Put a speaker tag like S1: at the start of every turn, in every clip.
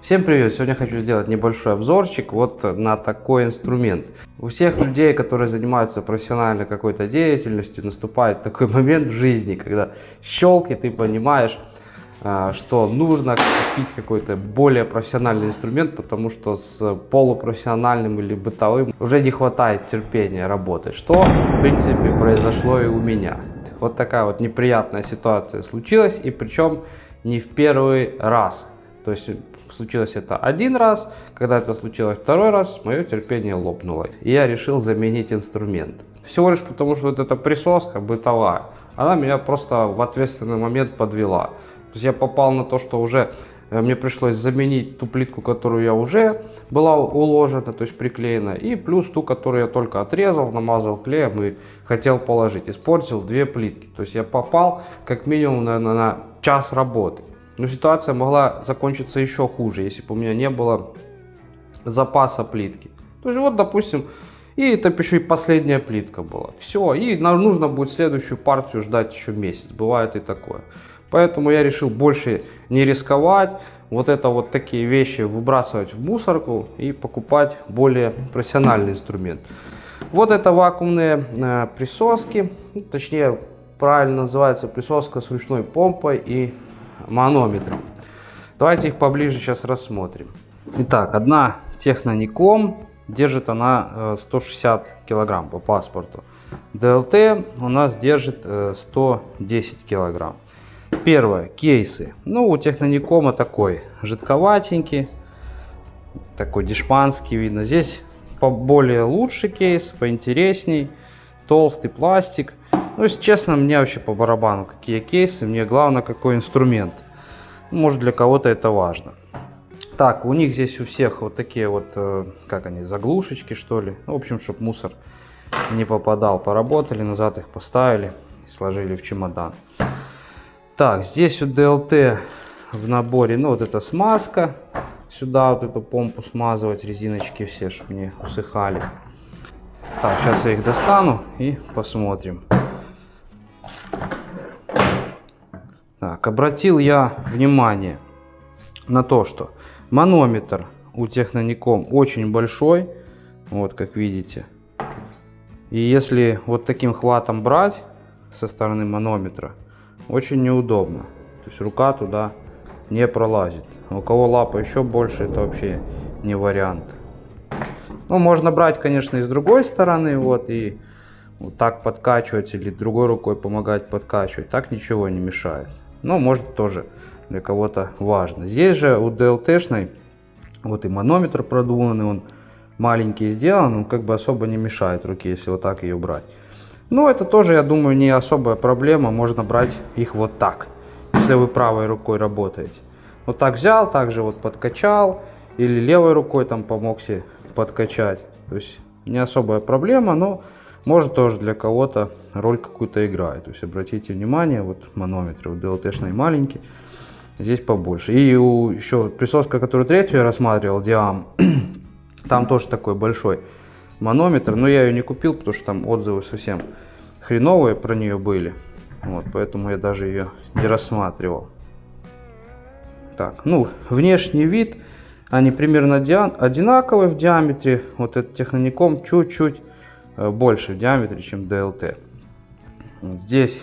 S1: Всем привет! Сегодня хочу сделать небольшой обзорчик вот на такой инструмент. У всех людей, которые занимаются профессиональной какой-то деятельностью, наступает такой момент в жизни, когда щелк, ты понимаешь, что нужно купить какой-то более профессиональный инструмент, потому что с полупрофессиональным или бытовым уже не хватает терпения работать, что в принципе произошло и у меня. Вот такая вот неприятная ситуация случилась, и причем не в первый раз. То есть случилось это один раз, когда это случилось второй раз, мое терпение лопнуло. И я решил заменить инструмент. Всего лишь потому, что вот эта присоска бытовая, она меня просто в ответственный момент подвела. То есть я попал на то, что уже мне пришлось заменить ту плитку, которую я уже была уложена, то есть приклеена, и плюс ту, которую я только отрезал, намазал клеем и хотел положить. Испортил две плитки. То есть я попал как минимум на час работы. Но ситуация могла закончиться еще хуже, если бы у меня не было запаса плитки. То есть вот, допустим, и это еще и последняя плитка была. Все, и нам нужно будет следующую партию ждать еще месяц. Бывает и такое. Поэтому я решил больше не рисковать, вот такие вещи выбрасывать в мусорку и покупать более профессиональный инструмент. Вот это вакуумные присоски, точнее правильно называется присоска с ручной помпой и манометром. Давайте их поближе сейчас рассмотрим. Итак, одна Техноником, держит она 160 килограмм по паспорту. ДЛТ у нас держит 110 килограмм. Первое, кейсы. Ну, у Техноникома такой жидковатенький, такой дешманский видно. Здесь более лучший кейс, поинтересней, толстый пластик. Ну, если честно, мне вообще по барабану, какие кейсы, мне главное, какой инструмент. Может, для кого-то это важно. Так, у них здесь у всех вот такие вот, как они, заглушечки, что ли. В общем, чтобы мусор не попадал. Поработали, назад их поставили и сложили в чемодан. Так, здесь у ДЛТ в наборе, ну, вот эта смазка. Сюда вот эту помпу смазывать, резиночки все, чтобы не усыхали. Так, сейчас я их достану и посмотрим. Так, обратил я внимание на то, что манометр у Техноником очень большой, вот как видите. И если вот таким хватом брать со стороны манометра, очень неудобно. То есть рука туда не пролазит. У кого лапа еще больше, это вообще не вариант. Ну, можно брать, конечно, и с другой стороны, вот, и вот так подкачивать или другой рукой помогать подкачивать. Так ничего не мешает. Но может тоже для кого-то важно. Здесь же у ДЛТшной вот и манометр продуманный, он маленький сделан, он как бы особо не мешает руке, если вот так ее брать. Но это тоже, я думаю, не особая проблема. Можно брать их вот так, если вы правой рукой работаете. Вот так взял, также вот подкачал, или левой рукой там помог себе подкачать. То есть не особая проблема, но может тоже для кого-то роль какую-то играет. То есть обратите внимание, вот манометр у ДЛТшной маленький, здесь побольше. И еще присоска, которую третью я рассматривал, Диам, там тоже такой большой манометр, но я ее не купил, потому что там отзывы совсем хреновые про нее были. Вот, поэтому я даже ее не рассматривал. Так, ну, внешний вид, они примерно одинаковые в диаметре. Вот этот Техноником чуть-чуть больше в диаметре, чем ДЛТ. Вот здесь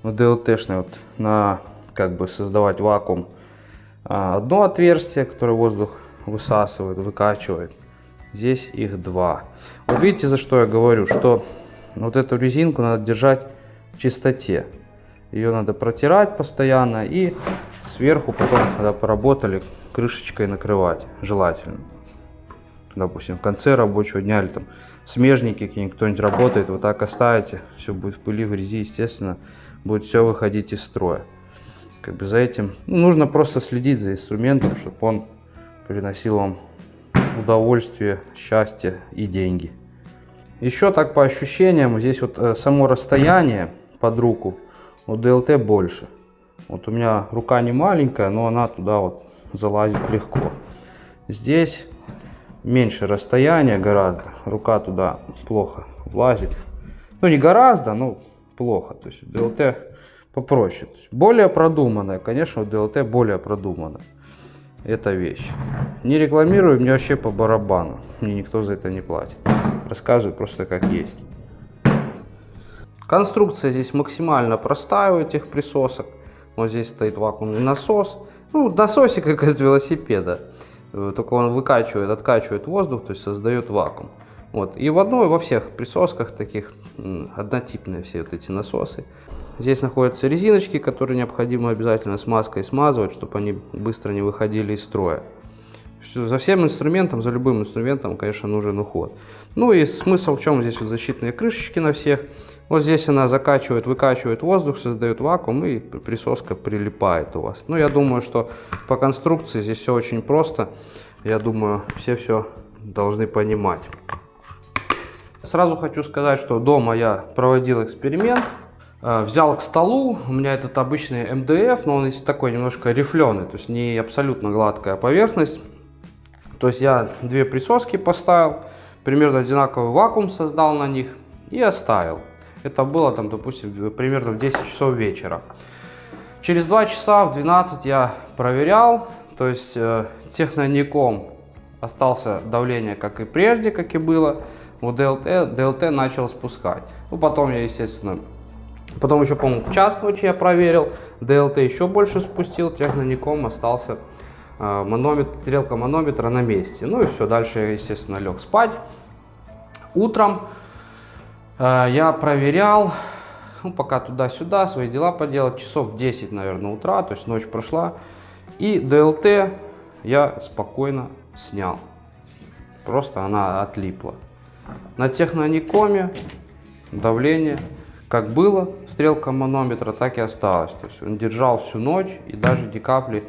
S1: у ДЛТшной вот на как бы создавать вакуум одно отверстие, которое воздух высасывает, выкачивает. Здесь их два. Вот видите, за что я говорю, что вот эту резинку надо держать в чистоте. Ее надо протирать постоянно и сверху потом, когда поработали, крышечкой накрывать желательно. Допустим, в конце рабочего дня или там смежники какие-нибудь, кто-нибудь работает, вот так оставите, все будет в пыли, в грязи, естественно, будет все выходить из строя. Как бы за этим нужно просто следить за инструментом, чтобы он приносил вам удовольствие, счастье и деньги. Еще так по ощущениям, здесь вот само расстояние под руку у ДЛТ больше. Вот у меня рука не маленькая, но она туда вот залазит легко. Здесь меньше расстояние гораздо, рука туда плохо влазит. Ну не гораздо, но плохо. То есть ДЛТ попроще. Более продуманная, конечно, у ДЛТ более продуманная. эта вещь. Не рекламирую, мне вообще по барабану. Мне никто за это не платит. Рассказываю просто как есть. Конструкция здесь максимально простая у этих присосок. Вот здесь стоит вакуумный насос. Ну, насосик как из велосипеда. Только он выкачивает, откачивает воздух, то есть создает вакуум. Вот. И во всех присосках таких однотипные все вот эти насосы. Здесь находятся резиночки, которые необходимо обязательно смазкой смазывать, чтобы они быстро не выходили из строя. За всем инструментом, за любым инструментом, конечно, нужен уход. Ну и смысл в чем? Здесь вот защитные крышечки на всех. Вот здесь она закачивает, выкачивает воздух, создает вакуум, и присоска прилипает у вас. Ну, я думаю, что по конструкции здесь все очень просто. Я думаю, все должны понимать. Сразу хочу сказать, что дома я проводил эксперимент. Взял к столу, у меня этот обычный МДФ, но он есть такой немножко рифленый, то есть не абсолютно гладкая поверхность. То есть я две присоски поставил, примерно одинаковый вакуум создал на них и оставил. Это было там, допустим, примерно в 10 часов вечера. Через 2 часа в 12 я проверял, то есть техноником остался давление как и прежде, как и было. Вот ДЛТ начал спускать. Ну, потом я, естественно, потом еще, по-моему, в час ночи я проверил, ДЛТ еще больше спустил, техноником остался стрелка манометра на месте. Ну и все, дальше я, естественно, лег спать. Утром я проверял, ну, пока туда-сюда свои дела поделать, часов в 10, наверное, утра, то есть ночь прошла. И ДЛТ я спокойно снял, просто она отлипла. На техноникоме давление как было, стрелка манометра, так и осталось. То есть он держал всю ночь и даже ни капли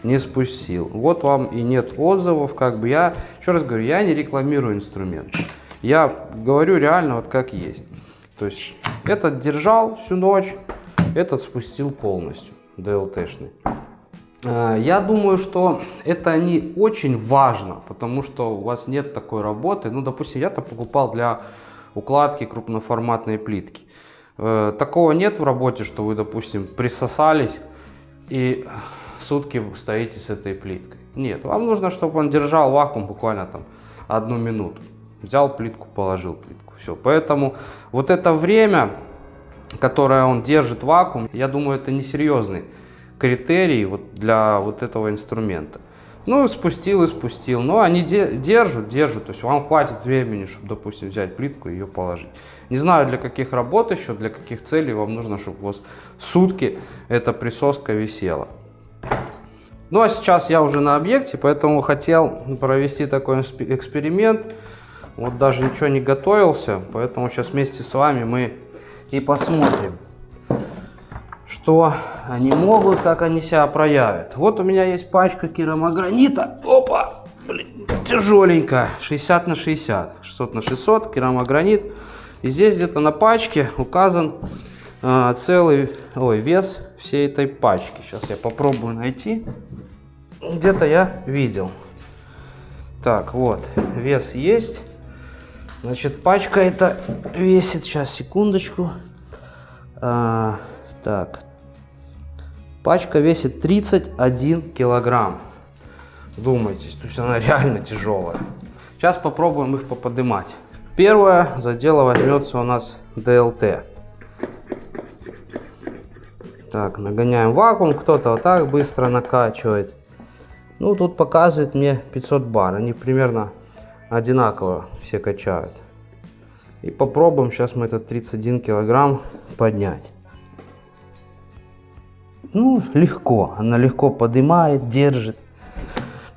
S1: не спустил. Вот вам и нет отзывов, как бы я, еще раз говорю, я не рекламирую инструмент. Я говорю реально вот как есть. То есть этот держал всю ночь, этот спустил полностью, ДЛТшный. Я думаю, что это не очень важно, потому что у вас нет такой работы. Ну, допустим, я-то покупал для укладки крупноформатной плитки. Такого нет в работе, что вы, допустим, присосались и сутки стоите с этой плиткой. Нет, вам нужно, чтобы он держал вакуум буквально там 1 минуту. Взял плитку, положил плитку. Все. Поэтому вот это время, которое он держит вакуум, я думаю, это несерьезный критерий вот для вот этого инструмента. Ну, спустил и спустил. Но они держат. То есть вам хватит времени, чтобы, допустим, взять плитку и ее положить. Не знаю, для каких работ еще, для каких целей вам нужно, чтобы у вас сутки эта присоска висела. Ну, а сейчас я уже на объекте, поэтому хотел провести такой эксперимент. Вот даже ничего не готовился, поэтому сейчас вместе с вами мы и посмотрим, что они могут, как они себя проявят. Вот у меня есть пачка керамогранита. Опа! Блин, тяжеленькая. 60 на 60. 600 на 600. Керамогранит. И здесь где-то на пачке указан вес всей этой пачки. Сейчас я попробую найти. Где-то я видел. Так, вот. Вес есть. Значит, пачка это весит. Сейчас, секундочку. Так, пачка весит 31 килограмм. Думайте, то есть она реально тяжелая. Сейчас попробуем их поподнимать. Первое за дело возьмется у нас ДЛТ. Так, нагоняем вакуум. Кто-то вот так быстро накачивает. Ну, тут показывает мне 500 бар. Они примерно одинаково все качают. И попробуем сейчас мы этот 31 килограмм поднять. Ну, легко. Она легко поднимает, держит.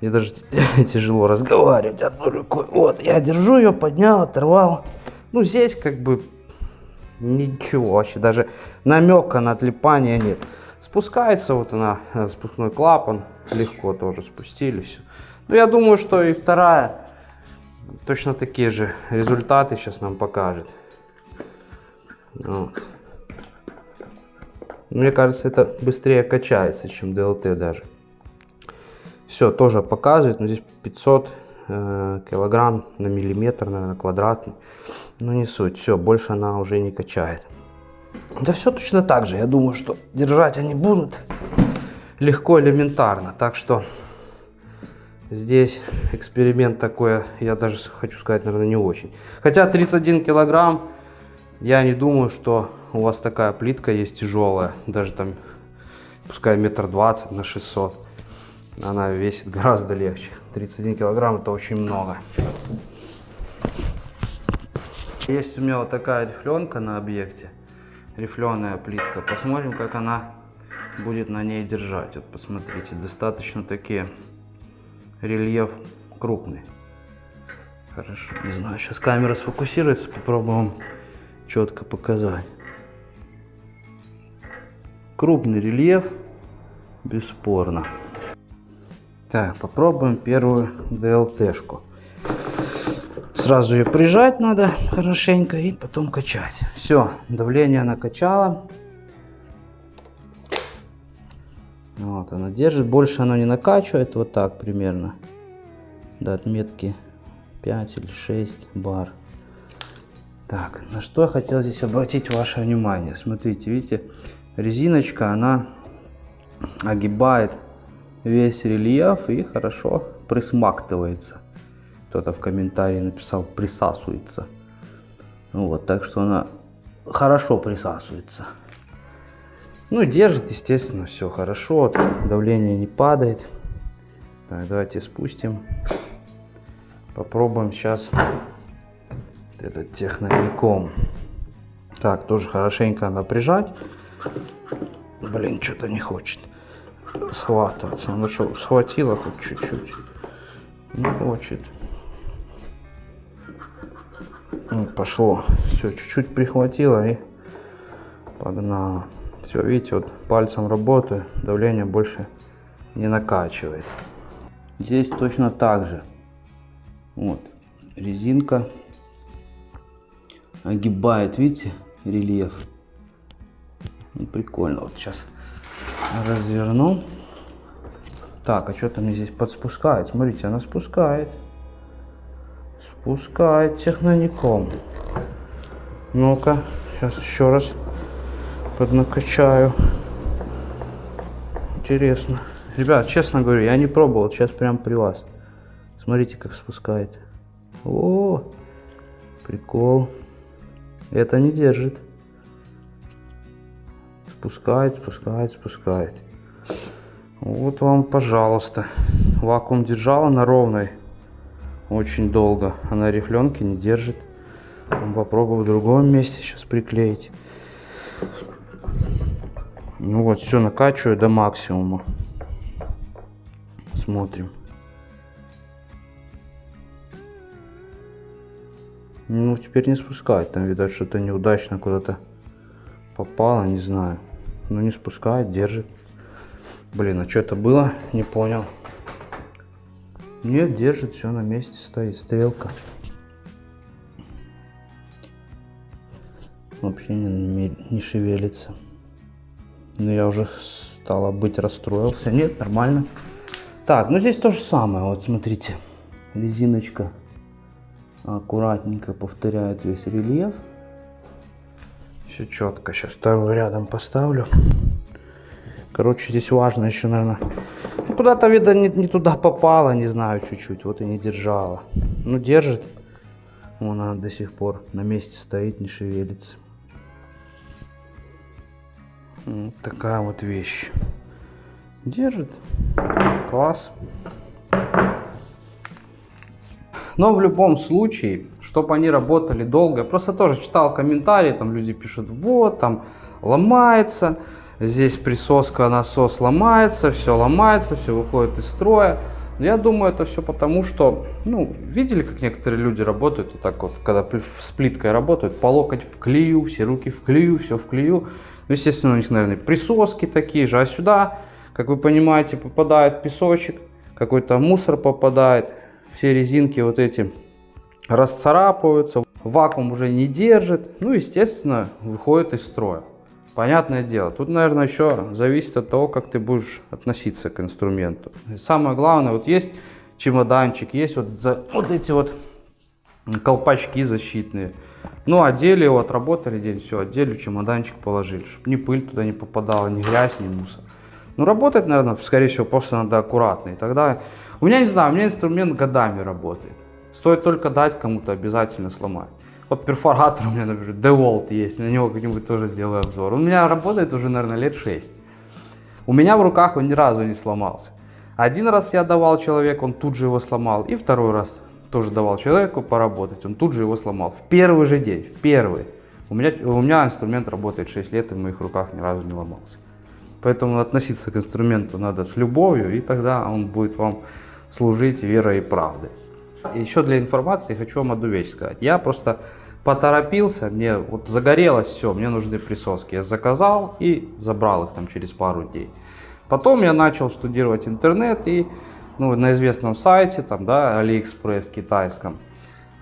S1: Мне даже тяжело разговаривать одной рукой. Вот, я держу ее, поднял, оторвал. Ну, здесь как бы ничего вообще. Даже намека на отлипание нет. Спускается вот она, спускной клапан. Легко тоже спустили все. Ну, я думаю, что и вторая точно такие же результаты сейчас нам покажет. Вот. Мне кажется, это быстрее качается, чем ДЛТ даже. Все, тоже показывает, но здесь 500 килограмм на миллиметр, наверное, квадратный. Ну, не суть, все, больше она уже не качает. Да все точно так же, я думаю, что держать они будут легко, элементарно. Так что Здесь эксперимент такой, я даже хочу сказать, наверное, не очень. Хотя 31 килограмм, я не думаю, что у вас такая плитка есть тяжелая. Даже там, пускай 1,20 м на 600. Она весит гораздо легче. 31 килограмм это очень много. Есть у меня вот такая рифленка на объекте. Рифленая плитка. Посмотрим, как она будет на ней держать. Вот посмотрите, достаточно такие рельеф крупный. Хорошо, не знаю, сейчас камера сфокусируется, попробуем четко показать. Крупный рельеф, бесспорно. Так, попробуем первую ДЛТшку. Сразу ее прижать надо хорошенько и потом качать. Все, давление накачало. Вот она держит, больше оно не накачивает, вот так примерно. До отметки 5 или 6 бар. Так, на что я хотел здесь обратить ваше внимание. Смотрите, видите, резиночка, она огибает весь рельеф и хорошо присмактывается. Кто-то в комментарии написал присасывается. Вот, так что она хорошо присасывается. Ну, держит, естественно, все хорошо, давление не падает. Так, давайте спустим. Попробуем сейчас этот техноником. Так, тоже хорошенько надо прижать. Блин, что-то не хочет схватываться. Ну что, схватила хоть чуть-чуть? Не хочет. Ну, пошло. Все, чуть-чуть прихватило и погнала. Все, видите, вот пальцем работаю, давление больше не накачивает. Здесь точно так же. Вот, резинка огибает, видите, рельеф. Ну, прикольно. Вот сейчас разверну. Так, а что-то мне здесь подспускает. Смотрите, она спускает. Спускает техноником. Ну-ка, сейчас еще раз поднакачаю. Интересно. Ребят, честно говорю, я не пробовал. Сейчас прям при вас. Смотрите, как спускает. О, прикол. Это не держит. Спускает, спускает, спускает. Вот вам, пожалуйста. Вакуум держала на ровной очень долго. А на рифленке не держит. Попробую в другом месте сейчас приклеить. Ну вот, все накачиваю до максимума. Смотрим. Ну, теперь не спускает. Там, видать, что-то неудачно куда-то попало, не знаю. Но не спускает, держит. Блин, а что это было? Не понял. Нет, держит, все на месте стоит. Стрелка. Вообще не шевелится. Но я уже, стало быть, расстроился. Нет, нормально. Так, ну здесь то же самое. Вот смотрите. Резиночка аккуратненько повторяет весь рельеф. Все четко. Сейчас вторую рядом поставлю. Короче, здесь важно еще, наверное, куда-то, видно, не туда попало, не знаю, чуть-чуть. Вот и не держала. Ну, держит. Вон она до сих пор на месте стоит, не шевелится. Вот такая вот вещь. Держит. Класс. Но в любом случае, чтобы они работали долго, я просто тоже читал комментарии, там люди пишут, вот, там ломается, здесь присоска, насос ломается, все выходит из строя. Но я думаю, это все потому, что, ну, видели, как некоторые люди работают, вот так вот, когда с плиткой работают, по локоть в клею, все руки в клею, все в клею. Ну, естественно, у них, наверное, присоски такие же, а сюда, как вы понимаете, попадает песочек, какой-то мусор попадает, все резинки вот эти расцарапываются, вакуум уже не держит, ну, естественно, выходит из строя. Понятное дело, тут, наверное, еще зависит от того, как ты будешь относиться к инструменту. И самое главное, вот есть чемоданчик, есть вот эти вот колпачки защитные. Ну, одели его, отработали день, все, одели, в чемоданчик положили, чтобы ни пыль туда не попадала, ни грязь, ни мусор. Ну, работать, наверное, скорее всего, просто надо аккуратно. И тогда У меня, не знаю, у меня инструмент годами работает. Стоит только дать кому-то, обязательно сломать. Вот перфоратор у меня, например, DeWalt есть, на него как-нибудь тоже сделаю обзор. Он у меня работает уже, наверное, лет 6. У меня в руках он ни разу не сломался. Один раз я давал человеку, он тут же его сломал. И второй раз тоже давал человеку поработать, он тут же его сломал. В первый же день, в первый. У меня инструмент работает 6 лет, и в моих руках ни разу не ломался. Поэтому относиться к инструменту надо с любовью, и тогда он будет вам служить верой и правдой. И еще для информации хочу вам одну вещь сказать. Я просто поторопился, мне вот загорелось все, мне нужны присоски. Я заказал и забрал их там через пару дней. Потом я начал штудировать интернет и на известном сайте, там, да, AliExpress китайском,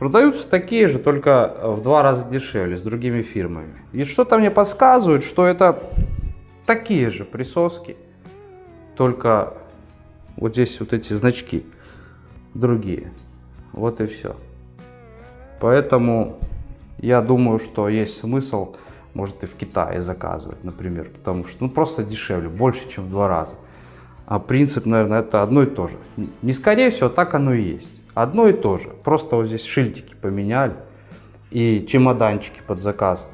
S1: продаются такие же, только в 2 раза дешевле, с другими фирмами. И что-то мне подсказывает, что это такие же присоски, только вот здесь вот эти значки другие. Вот и все. Поэтому я думаю, что есть смысл, может, и в Китае заказывать, например, потому что просто дешевле, больше, чем в 2 раза. А принцип, наверное, это одно и то же. Не скорее всего, так оно и есть. Одно и то же. Просто вот здесь шильтики поменяли и чемоданчики под заказ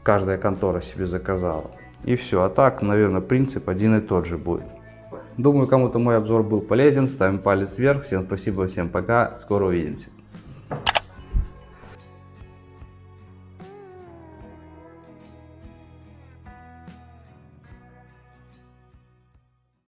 S1: каждая контора себе заказала. И все. А так, наверное, принцип один и тот же будет. Думаю, кому-то мой обзор был полезен. Ставим палец вверх. Всем спасибо, всем пока. Скоро увидимся.